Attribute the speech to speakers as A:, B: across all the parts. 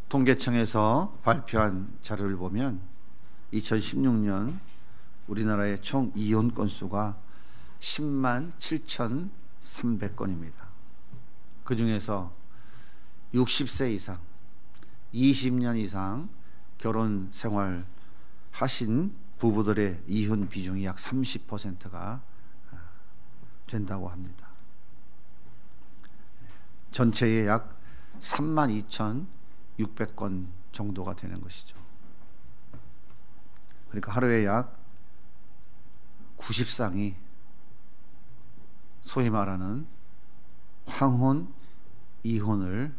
A: 통계청에서 발표한 자료를 보면 2016년 우리나라의 총 이혼 건수가 10만 7,300건입니다. 그 중에서 60세 이상, 20년 이상 결혼 생활 하신 부부들의 이혼 비중이 약 30%가 된다고 합니다. 전체의 약 32,600건 정도가 되는 것이죠. 그러니까 하루에 약 90쌍이 소위 말하는 황혼, 이혼을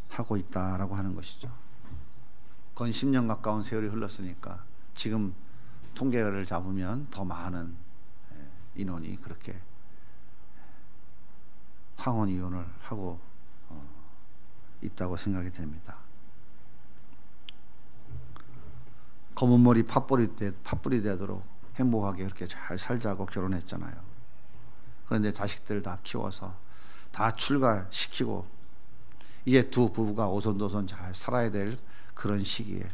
A: 하고 있다라고 하는 것이죠. 건 10년 가까운 세월이 흘렀으니까 지금 통계를 잡으면 더 많은 인원이 그렇게 황혼, 이혼을 하고 있다고 생각이 됩니다. 검은 머리 팥불이 되도록 행복하게 그렇게 잘 살자고 결혼했잖아요. 그런데 자식들 다 키워서 다 출가시키고 이제 두 부부가 오손도손 잘 살아야 될 그런 시기에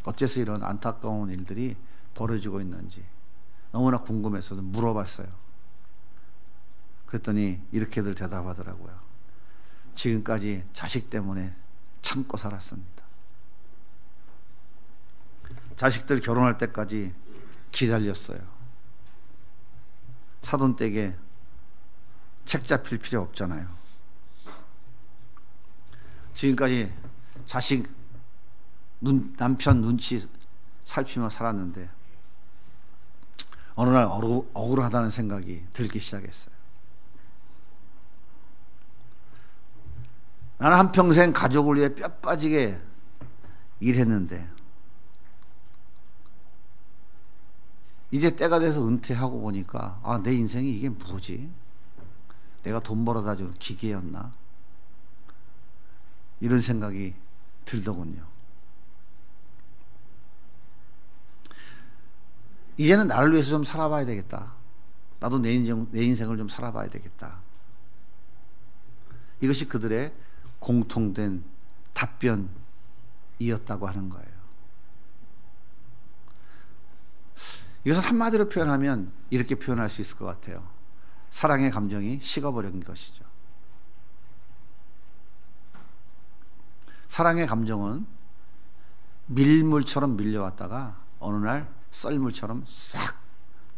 A: 어째서 이런 안타까운 일들이 벌어지고 있는지 너무나 궁금해서 물어봤어요. 그랬더니 이렇게들 대답하더라고요. 지금까지 자식 때문에 참고 살았습니다. 자식들 결혼할 때까지 기다렸어요. 사돈댁에 책 잡힐 필요 없잖아요. 지금까지 자식 남편 눈치 살피며 살았는데 어느 날 억울하다는 생각이 들기 시작했어요. 나는 한평생 가족을 위해 뼈 빠지게 일했는데 이제 때가 돼서 은퇴하고 보니까 내 인생이 이게 뭐지? 내가 돈 벌어다 주는 기계였나? 이런 생각이 들더군요. 이제는 나를 위해서 좀 살아봐야 되겠다. 나도 내 인생을 좀 살아봐야 되겠다. 이것이 그들의 공통된 답변이었다고 하는 거예요. 이것을 한마디로 표현하면 이렇게 표현할 수 있을 것 같아요. 사랑의 감정이 식어버린 것이죠. 사랑의 감정은 밀물처럼 밀려왔다가 어느 날 썰물처럼 싹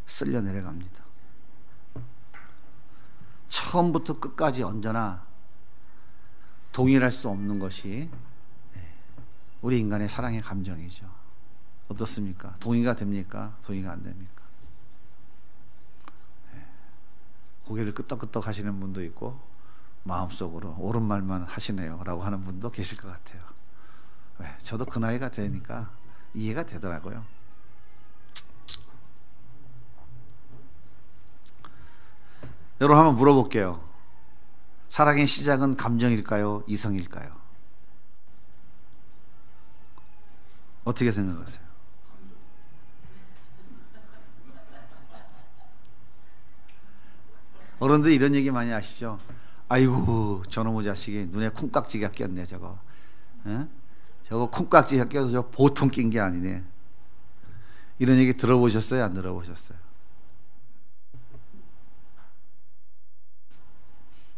A: 쓸려 내려갑니다. 처음부터 끝까지 언제나 동일할 수 없는 것이 우리 인간의 사랑의 감정이죠. 어떻습니까? 동의가 됩니까? 동의가 안 됩니까? 고개를 끄덕끄덕 하시는 분도 있고 마음속으로 옳은 말만 하시네요 라고 하는 분도 계실 것 같아요. 저도 그 나이가 되니까 이해가 되더라고요. 여러분 한번 물어볼게요. 사랑의 시작은 감정일까요? 이성일까요? 어떻게 생각하세요? 어른들 이런 얘기 많이 하시죠? 아이고 저놈의 자식이 눈에 콩깍지가 꼈네 저거. 저거 콩깍지가 껴서 저 보통 낀 게 아니네. 이런 얘기 들어보셨어요? 안 들어보셨어요?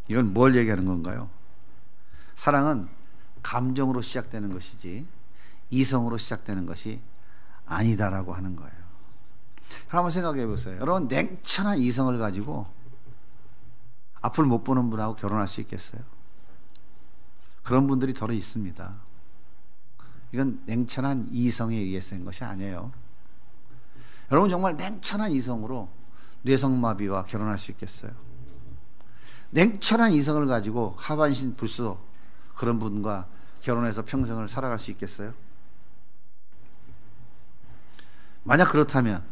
A: 이건 뭘 얘기하는 건가요? 사랑은 감정으로 시작되는 것이지 이성으로 시작되는 것이 아니다라고 하는 거예요. 한번 생각해 보세요. 여러분 냉철한 이성을 가지고 앞을 못 보는 분하고 결혼할 수 있겠어요? 그런 분들이 더러 있습니다. 이건 냉철한 이성에 의해서 된 것이 아니에요. 여러분 정말 냉철한 이성으로 뇌성마비와 결혼할 수 있겠어요? 냉철한 이성을 가지고 하반신 불소 그런 분과 결혼해서 평생을 살아갈 수 있겠어요? 만약 그렇다면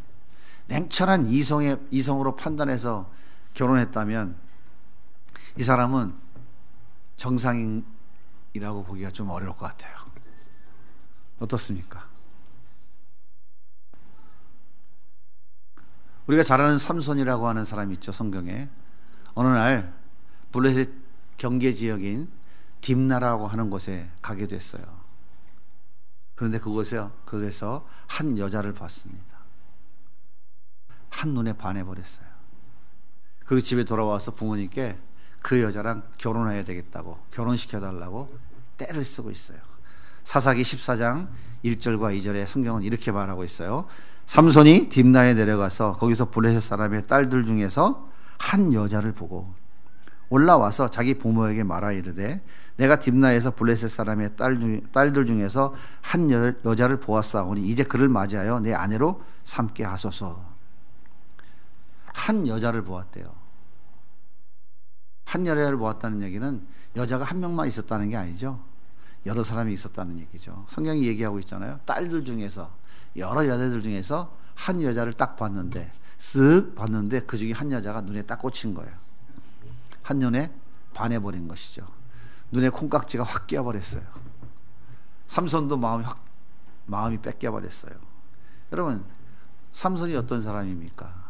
A: 냉철한 이성으로 판단해서 결혼했다면 이 사람은 정상이라고 보기가 좀 어려울 것 같아요. 어떻습니까? 우리가 잘 아는 삼손이라고 하는 사람이 있죠. 성경에. 어느 날 블레셋 경계 지역인 딥나라고 하는 곳에 가게 됐어요. 그런데 그곳에서 한 여자를 봤습니다. 한눈에 반해버렸어요. 그리고 집에 돌아와서 부모님께 그 여자랑 결혼해야 되겠다고, 결혼시켜달라고 떼를 쓰고 있어요. 사사기 14장 1절과 2절에 성경은 이렇게 말하고 있어요. 삼손이 딥나에 내려가서 거기서 블레셋 사람의 딸들 중에서 한 여자를 보고 올라와서 자기 부모에게 말하 이르되 내가 딥나에서 블레셋 사람의 딸들 중에서 한 여자를 보았사오니 이제 그를 맞이하여 내 아내로 삼게 하소서. 한 여자를 보았대요. 한 여자를 보았다는 얘기는 여자가 한 명만 있었다는 게 아니죠. 여러 사람이 있었다는 얘기죠. 성경이 얘기하고 있잖아요. 딸들 중에서, 여러 여자들 중에서 한 여자를 딱 봤는데, 쓱 봤는데 그 중에 한 여자가 눈에 딱 꽂힌 거예요. 한눈에 반해버린 것이죠. 눈에 콩깍지가 확 끼어버렸어요. 삼손도 마음이 뺏겨버렸어요. 여러분, 삼손이 어떤 사람입니까?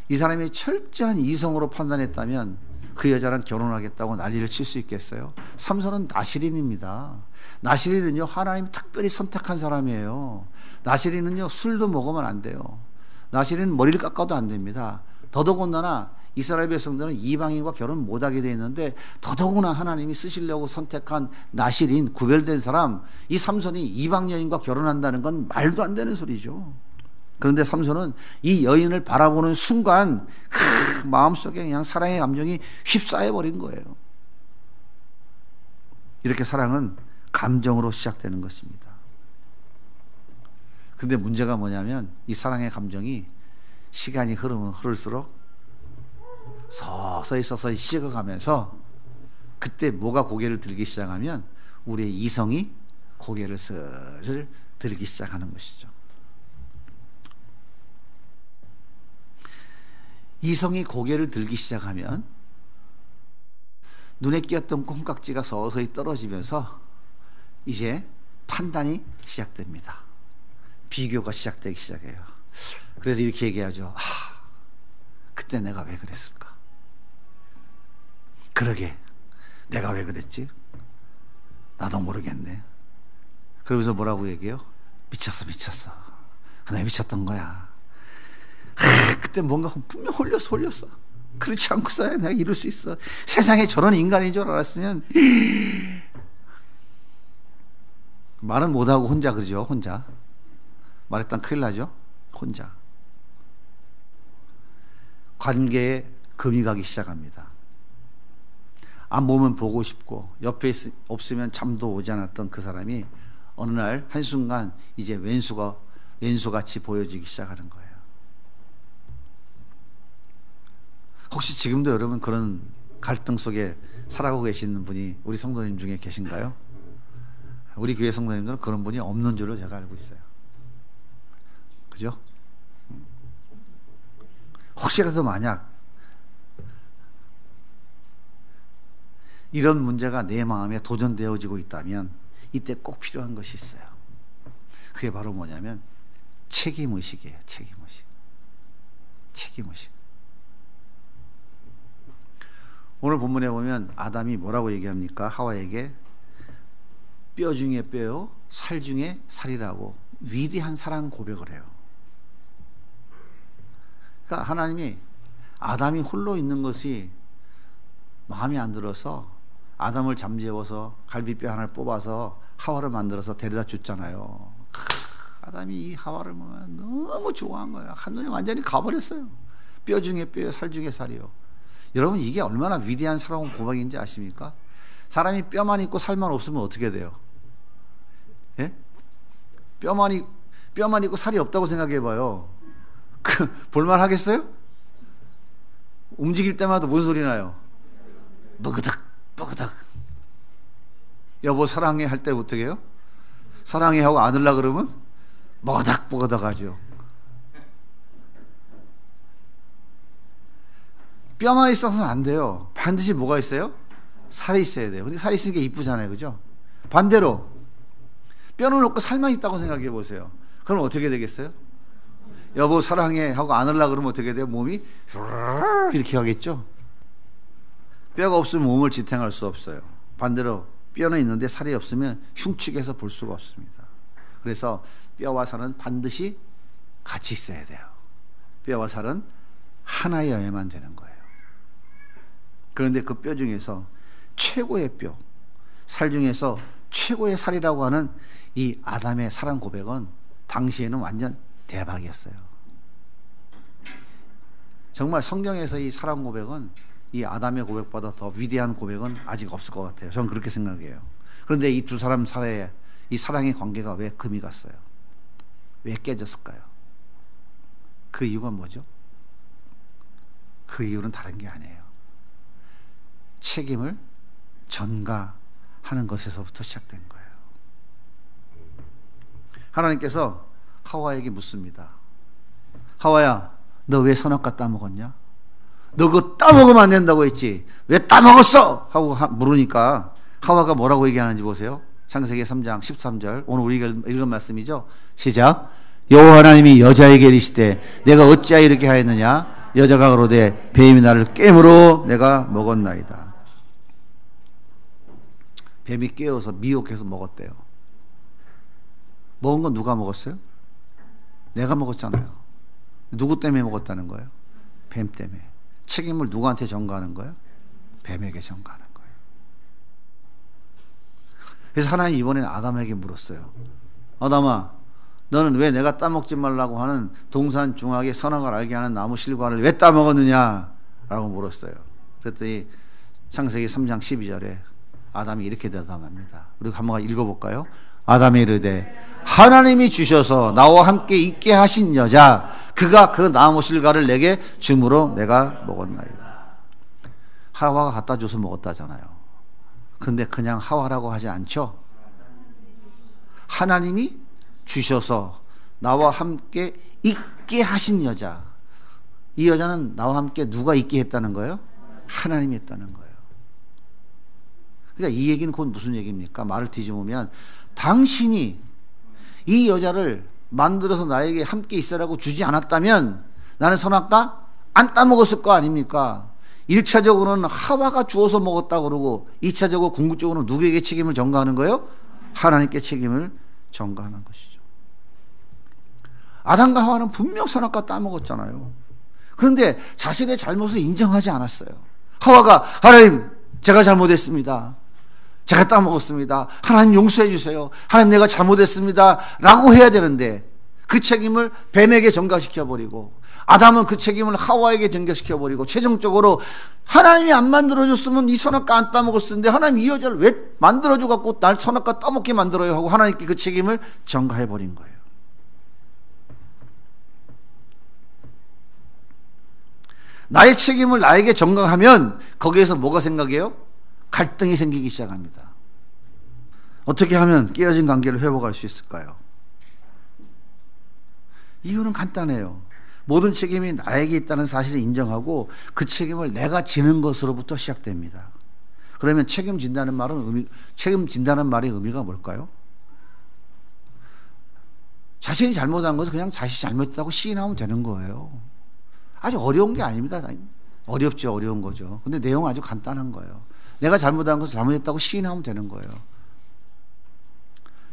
A: 이 사람이 철저한 이성으로 판단했다면 그 여자랑 결혼하겠다고 난리를 칠 수 있겠어요? 삼손은 나시린입니다. 나시린은요, 하나님이 특별히 선택한 사람이에요. 나시린은요, 술도 먹으면 안 돼요. 나시린은 머리를 깎아도 안 됩니다. 더더군다나 이스라엘 백성들은 이방인과 결혼 못하게 되어 있는데 더더구나 하나님이 쓰시려고 선택한 나시린, 구별된 사람, 이 삼손이 이방 여인과 결혼한다는 건 말도 안 되는 소리죠. 그런데 삼손은 이 여인을 바라보는 순간 마음속에 그냥 사랑의 감정이 휩싸여 버린 거예요. 이렇게 사랑은 감정으로 시작되는 것입니다. 근데 문제가 뭐냐면 이 사랑의 감정이 시간이 흐르면 흐를수록 서서히 식어가면서 그때 뭐가 고개를 들기 시작하면 우리의 이성이 고개를 슬슬 들기 시작하는 것이죠. 이성이 고개를 들기 시작하면 눈에 끼었던 콩깍지가 서서히 떨어지면서 이제 판단이 시작됩니다. 비교가 시작되기 시작해요. 그래서 이렇게 얘기하죠. 그때 내가 왜 그랬을까? 그러게 내가 왜 그랬지? 나도 모르겠네. 그러면서 뭐라고 얘기해요? 미쳤어. 내가 미쳤던 거야. 그때 뭔가 분명 홀렸어. 그렇지 않고서야 내가 이룰 수 있어. 세상에 저런 인간인 줄 알았으면 말은 못하고 혼자 그러죠. 혼자 말했다면 큰일 나죠. 혼자 관계에 금이 가기 시작합니다. 안 보면 보고 싶고 옆에 없으면 잠도 오지 않았던 그 사람이 어느 날 한순간 이제 왼수같이 보여지기 시작하는 거예요. 혹시 지금도 여러분 그런 갈등 속에 살아가고 계시는 분이 우리 성도님 중에 계신가요? 우리 교회 성도님들은 그런 분이 없는 줄로 제가 알고 있어요. 그죠? 혹시라도 만약 이런 문제가 내 마음에 도전되어지고 있다면 이때 꼭 필요한 것이 있어요. 그게 바로 뭐냐면 책임의식이에요. 책임의식. 오늘 본문에 보면 아담이 뭐라고 얘기합니까? 하와에게 뼈 중에 뼈요, 살 중에 살이라고 위대한 사랑 고백을 해요. 그러니까 하나님이 아담이 홀로 있는 것이 마음에 안 들어서 아담을 잠재워서 갈비뼈 하나를 뽑아서 하와를 만들어서 데려다 줬잖아요. 아담이 이 하와를 보면 너무 좋아한 거예요. 한눈에 완전히 가버렸어요. 뼈 중에 뼈요, 살 중에 살이요. 여러분 이게 얼마나 위대한 사랑 고백인지 아십니까? 사람이 뼈만 있고 살만 없으면 어떻게 돼요? 예? 뼈만 있고 살이 없다고 생각해봐요. 볼만 하겠어요? 움직일 때마다 무슨 소리 나요? 버그덕. 여보 사랑해 할 때 어떻게 해요? 사랑해 하고 안으려고 그러면 버그덕 하죠. 뼈만 있어서는 안 돼요. 반드시 뭐가 있어요? 살이 있어야 돼요. 근데 살이 있으니까 이쁘잖아요. 그죠? 반대로 뼈는 없고 살만 있다고 생각해 보세요. 그럼 어떻게 되겠어요? 여보 사랑해 하고 안으려고 그러면 어떻게 돼요? 몸이 이렇게 하겠죠? 뼈가 없으면 몸을 지탱할 수 없어요. 반대로 뼈는 있는데 살이 없으면 흉측해서 볼 수가 없습니다. 그래서 뼈와 살은 반드시 같이 있어야 돼요. 뼈와 살은 하나여야만 되는 거예요. 그런데 그 뼈 중에서 최고의 뼈, 살 중에서 최고의 살이라고 하는 이 아담의 사랑 고백은 당시에는 완전 대박이었어요. 정말 성경에서 이 사랑 고백은 이 아담의 고백보다 더 위대한 고백은 아직 없을 것 같아요. 저는 그렇게 생각해요. 그런데 이 두 사람 사이에 이 사랑의 관계가 왜 금이 갔어요? 왜 깨졌을까요? 그 이유가 뭐죠? 그 이유는 다른 게 아니에요. 책임을 전가하는 것에서부터 시작된 거예요. 하나님께서 하와에게 묻습니다. 하와야, 너 왜 선악과 따먹었냐? 너 그거 따먹으면 안 된다고 했지. 왜 따먹었어? 하고 물으니까 하와가 뭐라고 얘기하는지 보세요. 창세기 3장 13절. 오늘 우리가 읽은 말씀이죠. 시작. 여호와 하나님이 여자에게 이르시되 내가 어찌하여 이렇게 하였느냐? 여자가 그러되 뱀이 나를 깨므로 내가 먹었나이다. 뱀이 깨어서 미혹해서 먹었대요. 먹은 건 누가 먹었어요? 내가 먹었잖아요. 누구 때문에 먹었다는 거예요? 뱀 때문에. 책임을 누구한테 전가하는 거예요? 뱀에게 전가하는 거예요. 그래서 하나님 이번에는 아담에게 물었어요. 아담아, 너는 왜 내가 따먹지 말라고 하는 동산 중앙의 선악을 알게 하는 나무 실과를 왜 따먹었느냐? 라고 물었어요. 그랬더니 창세기 3장 12절에 아담이 이렇게 대답합니다. 우리 한번 읽어볼까요? 아담이 이르되 하나님이 주셔서 나와 함께 있게 하신 여자 그가 그 나무 실과를 내게 주므로 내가 먹었나이다. 하와가 갖다 줘서 먹었다잖아요. 근데 그냥 하와라고 하지 않죠. 하나님이 주셔서 나와 함께 있게 하신 여자. 이 여자는 나와 함께 누가 있게 했다는 거예요? 하나님이 했다는 거예요. 그러니까 이 얘기는 곧 무슨 얘기입니까? 말을 뒤집으면 당신이 이 여자를 만들어서 나에게 함께 있으라고 주지 않았다면 나는 선악과 안 따먹었을 거 아닙니까? 1차적으로는 하와가 주어서 먹었다 그러고 2차적으로 궁극적으로는 누구에게 책임을 전가하는 거예요? 하나님께 책임을 전가하는 것이죠. 아담과 하와는 분명 선악과 따먹었잖아요. 그런데 자신의 잘못을 인정하지 않았어요. 하와가 하나님 제가 잘못했습니다. 제가 따먹었습니다. 하나님 용서해 주세요. 하나님 내가 잘못했습니다. 라고 해야 되는데 그 책임을 뱀에게 전가시켜버리고 아담은 그 책임을 하와에게 전가시켜버리고 최종적으로 하나님이 안 만들어줬으면 이 선악과 안 따먹었을 텐데 하나님 이 여자를 왜 만들어줘 갖고 날 선악과 따먹게 만들어요 하고 하나님께 그 책임을 전가해버린 거예요. 나의 책임을 나에게 전가하면 거기에서 뭐가 생각해요? 갈등이 생기기 시작합니다. 어떻게 하면 깨어진 관계를 회복할 수 있을까요? 이유는 간단해요. 모든 책임이 나에게 있다는 사실을 인정하고 그 책임을 내가 지는 것으로부터 시작됩니다. 그러면 책임진다는 말의 의미가 뭘까요? 자신이 잘못한 것은 그냥 자신이 잘못했다고 시인하면 되는 거예요. 아주 어려운 게 아닙니다. 어렵죠. 어려운 거죠. 근데 내용은 아주 간단한 거예요. 내가 잘못한 것을 잘못했다고 시인하면 되는 거예요.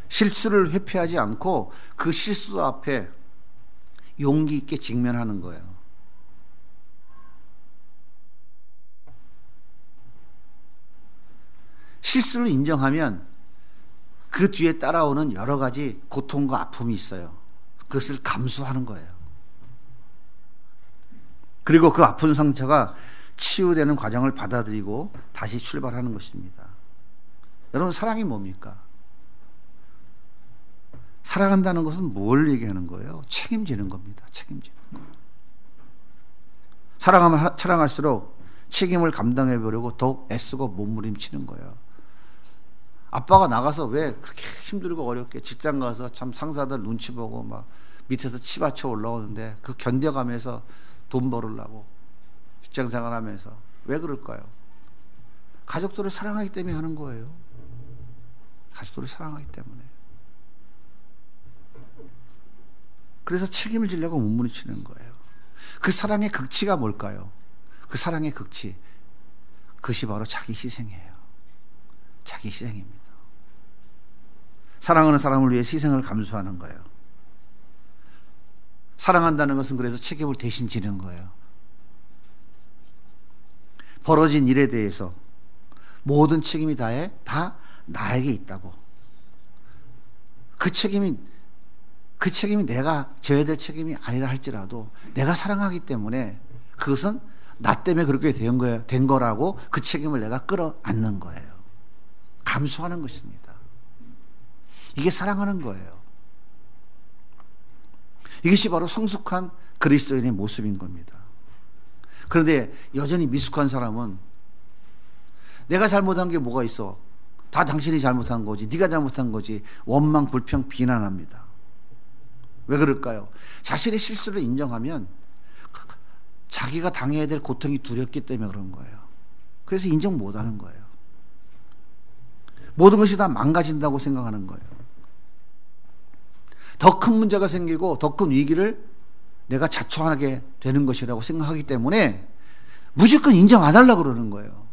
A: 실수를 회피하지 않고 그 실수 앞에 용기 있게 직면하는 거예요. 실수를 인정하면 그 뒤에 따라오는 여러 가지 고통과 아픔이 있어요. 그것을 감수하는 거예요. 그리고 그 아픈 상처가 치유되는 과정을 받아들이고 다시 출발하는 것입니다. 여러분 사랑이 뭡니까? 사랑한다는 것은 뭘 얘기하는 거예요? 책임지는 겁니다. 책임지는 거. 사랑하면 사랑할수록 책임을 감당해 보려고 더욱 애쓰고 몸부림치는 거예요. 아빠가 나가서 왜 그렇게 힘들고 어렵게 직장 가서 참 상사들 눈치 보고 막 밑에서 치받쳐 올라오는데 그 견뎌가면서 돈 벌으려고 직장 생활하면서 왜 그럴까요? 가족들을 사랑하기 때문에 하는 거예요. 가족들을 사랑하기 때문에. 그래서 책임을 지려고 몸부림치는 거예요. 그 사랑의 극치가 뭘까요? 그 사랑의 극치, 그것이 바로 자기 희생이에요. 자기 희생입니다. 사랑하는 사람을 위해 희생을 감수하는 거예요. 사랑한다는 것은 그래서 책임을 대신 지는 거예요. 벌어진 일에 대해서 모든 책임이 다 나에게 있다고. 그 책임이 내가 져야 될 책임이 아니라 할지라도 내가 사랑하기 때문에 그것은 나 때문에 그렇게 된 거라고 그 책임을 내가 끌어안는 거예요. 감수하는 것입니다. 이게 사랑하는 거예요. 이것이 바로 성숙한 그리스도인의 모습인 겁니다. 그런데 여전히 미숙한 사람은 내가 잘못한 게 뭐가 있어? 다 당신이 잘못한 거지. 네가 잘못한 거지. 원망, 불평, 비난합니다. 왜 그럴까요? 자신의 실수를 인정하면 자기가 당해야 될 고통이 두렵기 때문에 그런 거예요. 그래서 인정 못하는 거예요. 모든 것이 다 망가진다고 생각하는 거예요. 더 큰 문제가 생기고 더 큰 위기를 내가 자초하게 되는 것이라고 생각하기 때문에 무조건 인정 안 하려고 그러는 거예요.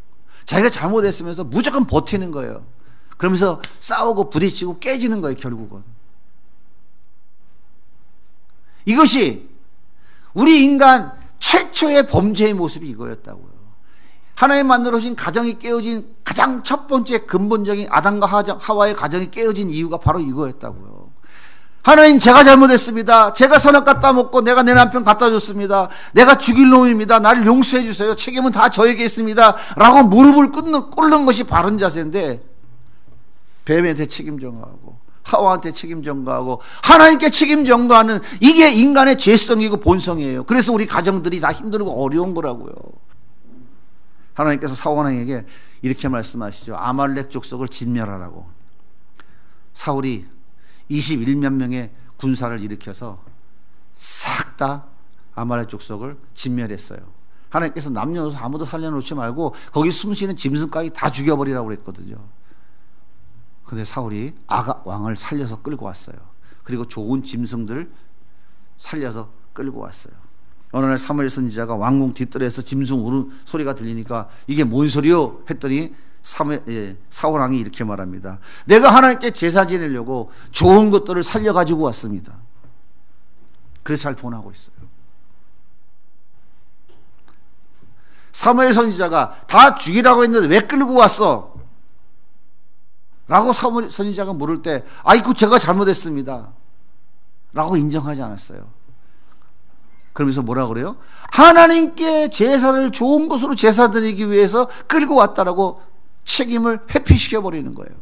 A: 자기가 잘못했으면서 무조건 버티는 거예요. 그러면서 싸우고 부딪히고 깨지는 거예요, 결국은. 이것이 우리 인간 최초의 범죄의 모습이 이거였다고요. 하나님 만들어 주신 가정이 깨어진 가장 첫 번째 근본적인 아담과 하와의 가정이 깨어진 이유가 바로 이거였다고요. 하나님, 제가 잘못했습니다. 제가 선악 따먹고 내가 내 남편 갖다 줬습니다. 내가 죽일 놈입니다. 나를 용서해 주세요. 책임은 다 저에게 있습니다. 라고 무릎을 꿇는 것이 바른 자세인데 뱀한테 책임 전가하고 하와한테 책임 전가하고 하나님께 책임 전가하는 이게 인간의 죄성이고 본성이에요. 그래서 우리 가정들이 다 힘들고 어려운 거라고요. 하나님께서 사울왕에게 이렇게 말씀하시죠. 아말렉 족속을 진멸하라고. 사울이 21만 명의 군사를 일으켜서 싹 다 아말렉 족속을 진멸했어요. 하나님께서 남녀노소 아무도 살려놓지 말고 거기 숨쉬는 짐승까지 다 죽여버리라고 그랬거든요. 근데 사울이 아각 왕을 살려서 끌고 왔어요. 그리고 좋은 짐승들 살려서 끌고 왔어요. 어느 날 사무엘 선지자가 왕궁 뒷뜰에서 짐승 우는 소리가 들리니까 이게 뭔 소리요? 했더니 사울 왕이 이렇게 말합니다. 내가 하나님께 제사 지내려고 좋은 것들을 살려가지고 왔습니다. 그래서 잘 보내고 있어요. 사무엘 선지자가 다 죽이라고 했는데 왜 끌고 왔어? 라고 사무엘 선지자가 물을 때 아이고 제가 잘못했습니다 라고 인정하지 않았어요. 그러면서 뭐라 그래요? 하나님께 제사를 좋은 것으로 제사 드리기 위해서 끌고 왔다라고 책임을 회피시켜버리는 거예요.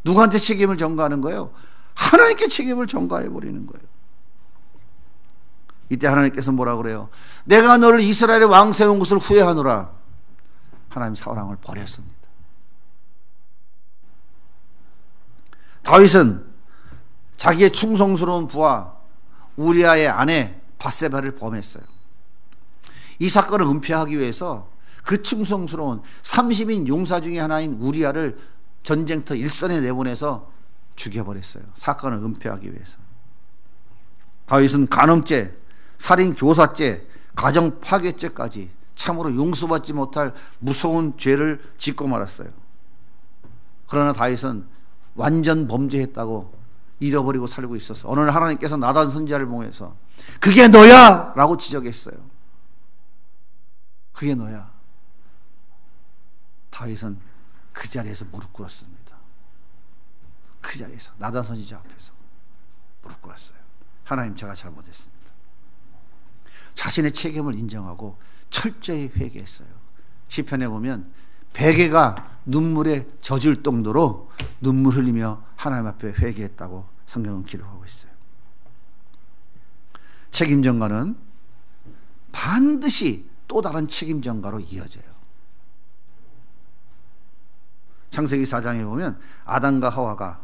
A: 누구한테 책임을 전가하는 거예요? 하나님께 책임을 전가해버리는 거예요. 이때 하나님께서 뭐라 그래요? 내가 너를 이스라엘의 왕 세운 것을 후회하노라. 하나님 사울 왕을 버렸습니다. 다윗은 자기의 충성스러운 부하 우리아의 아내 밧세바를 범했어요. 이 사건을 은폐하기 위해서 그 충성스러운 30인 용사 중에 하나인 우리아를 전쟁터 일선에 내보내서 죽여버렸어요. 사건을 은폐하기 위해서. 다윗은 간음죄, 살인 교사죄, 가정 파괴죄까지 참으로 용서받지 못할 무서운 죄를 짓고 말았어요. 그러나 다윗은 완전 범죄했다고 잃어버리고 살고 있었어. 어느 날 하나님께서 나단 선지자를 보내서 그게 너야! 라고 지적했어요. 그게 너야. 다윗은 그 자리에서 무릎 꿇었습니다. 그 자리에서 나단 선지자 앞에서 무릎 꿇었어요. 하나님, 제가 잘못했습니다. 자신의 책임을 인정하고 철저히 회개했어요. 시편에 보면 베개가 눈물에 젖을 정도로 눈물 흘리며 하나님 앞에 회개했다고 성경은 기록하고 있어요. 책임 전가는 반드시 또 다른 책임 전가로 이어져요. 창세기 4장에 보면 아담과 하와가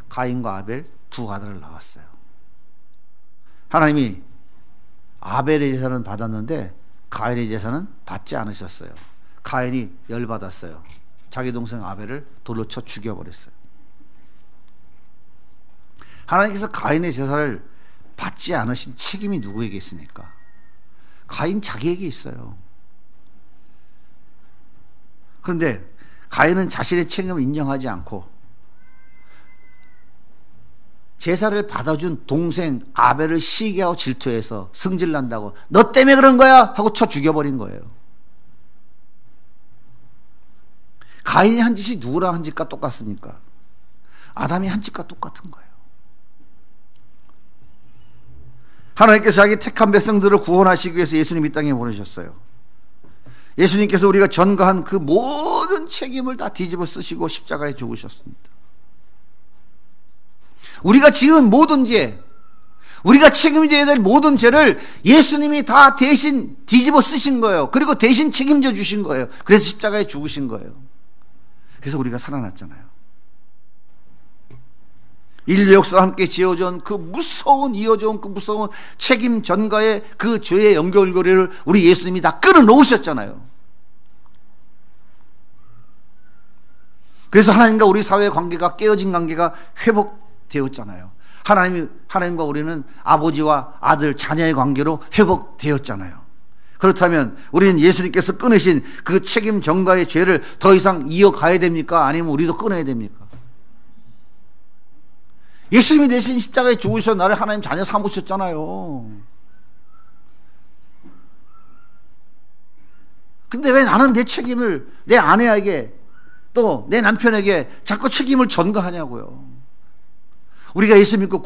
A: 가인과 아벨 두 아들을 낳았어요. 하나님이 아벨의 제사는 받았는데 가인의 제사는 받지 않으셨어요. 가인이 열받았어요. 자기 동생 아벨을 돌로 쳐 죽여버렸어요. 하나님께서 가인의 제사를 받지 않으신 책임이 누구에게 있습니까? 가인 자기에게 있어요. 그런데 가인은 자신의 책임을 인정하지 않고 제사를 받아준 동생 아벨을 시기하고 질투해서 승질난다고 너 때문에 그런 거야 하고 쳐 죽여버린 거예요. 가인이 한 짓이 누구랑 한 짓과 똑같습니까? 아담이 한 짓과 똑같은 거예요. 하나님께서 자기 택한 백성들을 구원하시기 위해서 예수님 이 땅에 보내셨어요. 예수님께서 우리가 전가한 그 모든 책임을 다 뒤집어 쓰시고 십자가에 죽으셨습니다. 우리가 지은 모든 죄, 우리가 책임져야 될 모든 죄를 예수님이 다 대신 뒤집어 쓰신 거예요. 그리고 대신 책임져 주신 거예요. 그래서 십자가에 죽으신 거예요. 그래서 우리가 살아났잖아요. 인류 역사와 함께 이어져온 그 무서운 책임 전가의 그 죄의 연결고리를 우리 예수님이 다 끊어놓으셨잖아요. 그래서 하나님과 우리 사회의 관계가 깨어진 관계가 회복되었잖아요. 하나님과 우리는 아버지와 아들, 자녀의 관계로 회복되었잖아요. 그렇다면 우리는 예수님께서 끊으신 그 책임 전가의 죄를 더 이상 이어가야 됩니까? 아니면 우리도 끊어야 됩니까? 예수님이 대신 십자가에 죽으셔서 나를 하나님 자녀 삼으셨잖아요. 근데 왜 나는 내 책임을 내 아내에게 또 내 남편에게 자꾸 책임을 전가하냐고요. 우리가 예수 믿고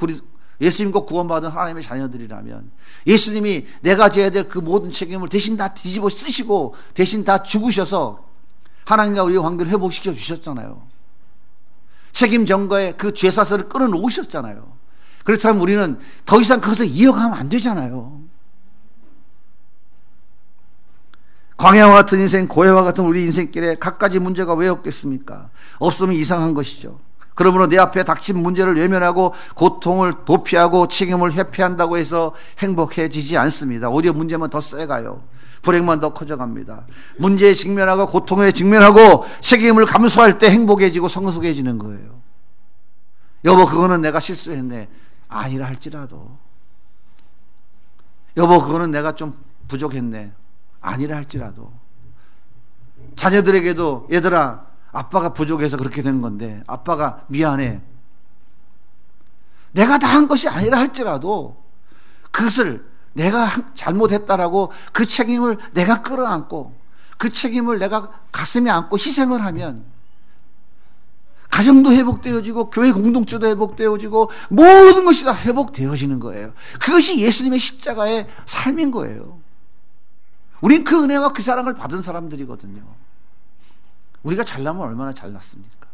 A: 구원받은 하나님의 자녀들이라면 예수님이 내가 져야 될 그 모든 책임을 대신 다 뒤집어 쓰시고 대신 다 죽으셔서 하나님과 우리의 관계를 회복시켜 주셨잖아요. 책임 전가의 그 죄사슬을 끊어놓으셨잖아요. 그렇다면 우리는 더 이상 그것을 이어가면 안 되잖아요. 광야와 같은 인생, 고해와 같은 우리 인생길에 갖가지 문제가 왜 없겠습니까? 없으면 이상한 것이죠. 그러므로 내 앞에 닥친 문제를 외면하고 고통을 도피하고 책임을 회피한다고 해서 행복해지지 않습니다. 오히려 문제만 더 세가요. 불행만 더 커져갑니다. 문제에 직면하고 고통에 직면하고 책임을 감수할 때 행복해지고 성숙해지는 거예요. 여보 그거는 내가 실수했네. 아니라 할지라도. 여보 그거는 내가 좀 부족했네. 아니라 할지라도. 자녀들에게도 얘들아 아빠가 부족해서 그렇게 된 건데 아빠가 미안해. 내가 다 한 것이 아니라 할지라도 그것을 내가 잘못했다라고 그 책임을 내가 끌어안고 그 책임을 내가 가슴에 안고 희생을 하면 가정도 회복되어지고 교회 공동체도 회복되어지고 모든 것이 다 회복되어지는 거예요. 그것이 예수님의 십자가의 삶인 거예요. 우린 그 은혜와 그 사랑을 받은 사람들이거든요. 우리가 잘나면 얼마나 잘났습니까?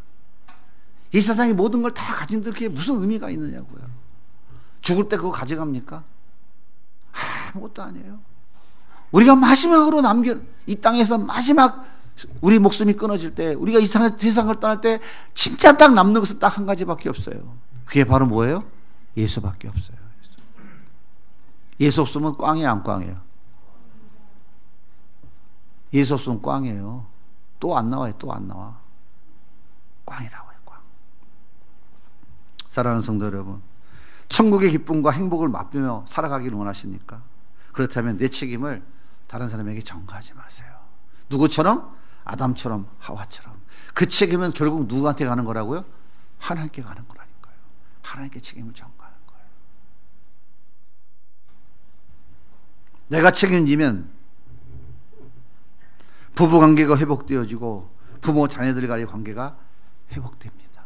A: 이 세상의 모든 걸 다 가진 그게 무슨 의미가 있느냐고요. 죽을 때 그거 가져갑니까? 아무것도 아니에요. 우리가 마지막으로 이 땅에서 마지막 우리 목숨이 끊어질 때 우리가 이 세상을 떠날 때 진짜 딱 남는 것은 딱 한 가지밖에 없어요. 그게 바로 뭐예요? 예수밖에 없어요. 예수 없으면 꽝이에요, 안 꽝이에요? 예수 없으면 꽝이에요. 또 안 나와요. 또 안 나와. 꽝이라고 해요. 꽝. 사랑하는 성도 여러분, 천국의 기쁨과 행복을 맛보며 살아가기를 원하십니까? 그렇다면 내 책임을 다른 사람에게 전가하지 마세요. 누구처럼? 아담처럼, 하와처럼. 그 책임은 결국 누구한테 가는 거라고요? 하나님께 가는 거라니까요. 하나님께 책임을 전가하는 거예요. 내가 책임지면 부부관계가 회복되어지고 부모 자녀들 간의 관계가 회복됩니다.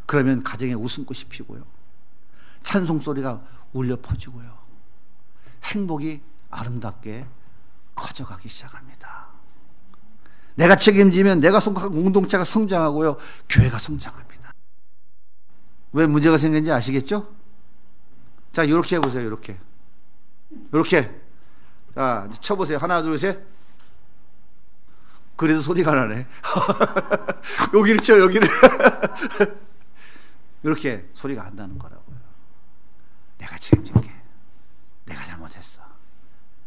A: 그러면 가정에 웃음꽃이 피고요. 찬송소리가 울려 퍼지고요. 행복이 아름답게 커져가기 시작합니다. 내가 책임지면 내가 속한 공동체가 성장하고요. 교회가 성장합니다. 왜 문제가 생긴지 아시겠죠? 자, 이렇게 해보세요. 이렇게. 자, 쳐보세요. 하나, 둘, 셋. 그래도 소리가 나네. 여기를 쳐, 여기를. 이렇게 소리가 안 나는 거라고요. 내가 책임질게. 내가 잘못했어.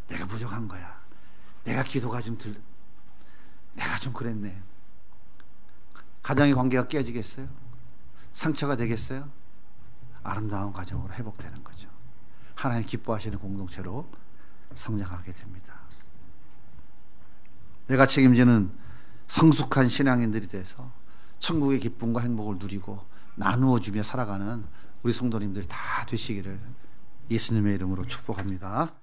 A: 내가 부족한 거야. 내가 기도가 내가 좀 그랬네. 가정의 관계가 깨지겠어요? 상처가 되겠어요? 아름다운 가정으로 회복되는 거죠. 하나님 기뻐하시는 공동체로 성장하게 됩니다. 내가 책임지는 성숙한 신앙인들이 돼서 천국의 기쁨과 행복을 누리고 나누어주며 살아가는 우리 성도님들이 다 되시기를 예수님의 이름으로 축복합니다.